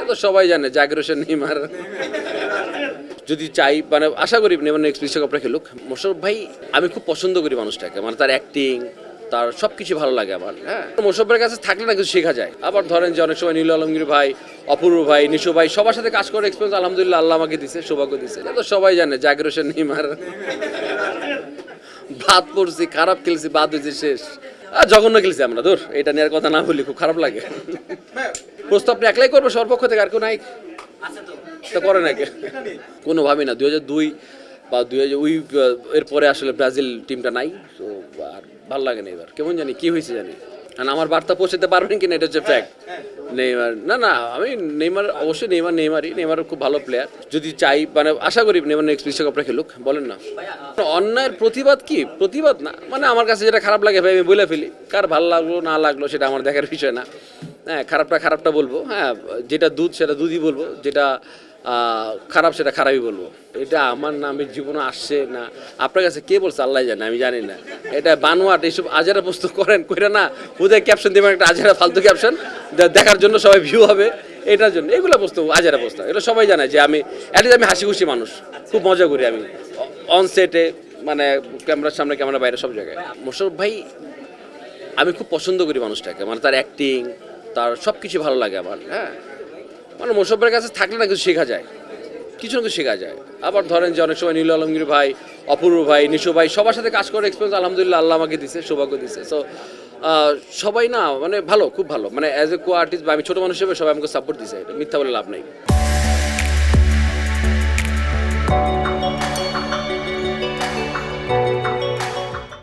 তো সবাই জানে জাগরেশন নেইমার যদি চাই মানে আশা করি নেইমার নেক্সট বিশ্বকাপটা খেলুক। মোশাররফ ভাই আমি খুব পছন্দ করি মানুষটাকে, মানে তার অ্যাক্টিং তার সব কিছু ভালো লাগে আমার। হ্যাঁ, মোশাররফের কাছে থাকলে না কিছু শেখা যায়। আবার ধরেন যে অনেক সময় নীল আলমগীর ভাই, অপূর্ব ভাই, নিশু ভাই সবার সাথে কাজ করে এক্সপিরিয়েন্স আলহামদুলিল্লাহ আল্লাহ আমাকে দিছে, সৌভাগ্য দিছে। তো সবাই জানে জাগরেশন নেইমার বাদ পড়ছি, খারাপ খেলছি, বাদ হয়েছে শেষ। জঘন্য খেলছি আমরা, দূর এটা নেওয়ার কথা না বলি, খুব খারাপ লাগে। প্রস্তাব আপনি একলাই করবো সর্বপক্ষ থেকে, আর কেউ নাই তো করে নাকি? কোনোভাবেই না। 2002 বা 2000 এরপরে আসলে ব্রাজিল টিমটা নাই, তো আর ভালো লাগে না। এবার কেমন জানি কি হয়েছে জানি, কারণ আমার বার্তা পৌঁছাতে পারবেন কিনা এটা হচ্ছে ফ্যাক্ট। নেইমার না আমি নেইমার অবশ্যই নেইমার খুব ভালো প্লেয়ার। যদি চাই মানে আশা করি নেইমার নেক্সট বিশ্বকাপটা খেলুক। বলেন না অন্যায়ের প্রতিবাদ কি প্রতিবাদ না, মানে আমার কাছে যেটা খারাপ লাগে ভাই আমি বলে ফেলি, কার ভালো লাগলো না লাগলো সেটা আমার দেখার বিষয় না। হ্যাঁ, খারাপটা বলবো, হ্যাঁ যেটা দুধ সেটা দুধই বলবো, যেটা খারাপ সেটা খারাপই বলবো। এটা আমার নামে জীবনে আসছে না, আপনার কাছে কে বলছে আল্লাহ জানে, আমি জানি না। এটা বানোয়াট এইসব আজেরা প্রস্তুত করে না, বোধহয় ক্যাপশন দেবেন একটা আজেরা ফালতু ক্যাপশন, দেখার জন্য সবাই ভিউ হবে এটার জন্য। এগুলো প্রস্তুত আজেরা প্রস্তাব, এটা সবাই জানে যে আমি অ্যাটলিস্ট আমি হাসি খুশি মানুষ, খুব মজা করি আমি অন সেটে, মানে ক্যামেরার সামনে ক্যামেরার বাইরে সব জায়গায়। মোশাররফ ভাই আমি খুব পছন্দ করি মানুষটাকে, মানে তার অ্যাক্টিং তার সব কিছু ভালো লাগে আমার। হ্যাঁ, মানে মোশাররফের কাছে থাকলে না কিছু শেখা যায়, কিছু না কিছু শেখা যায়। আবার ধরেন যে অনেক সময় নীল আলমগীর ভাই, অপূর্ব ভাই, নিশু ভাই সবার সাথে কাজ করে এক্সপিরিয়েন্স আলহামদুলিল্লাহ আল্লাহ আমাকে দিছে, সৌভাগ্য দিছে। সো সবাই না মানে ভালো, খুব ভালো, মানে অ্যাজ এ কো আর্টিস্ট বা আমি ছোটো মানুষ হিসেবে সবাই আমাকে সাপোর্ট দিছে, এটা মিথ্যা বলে লাভ নেই।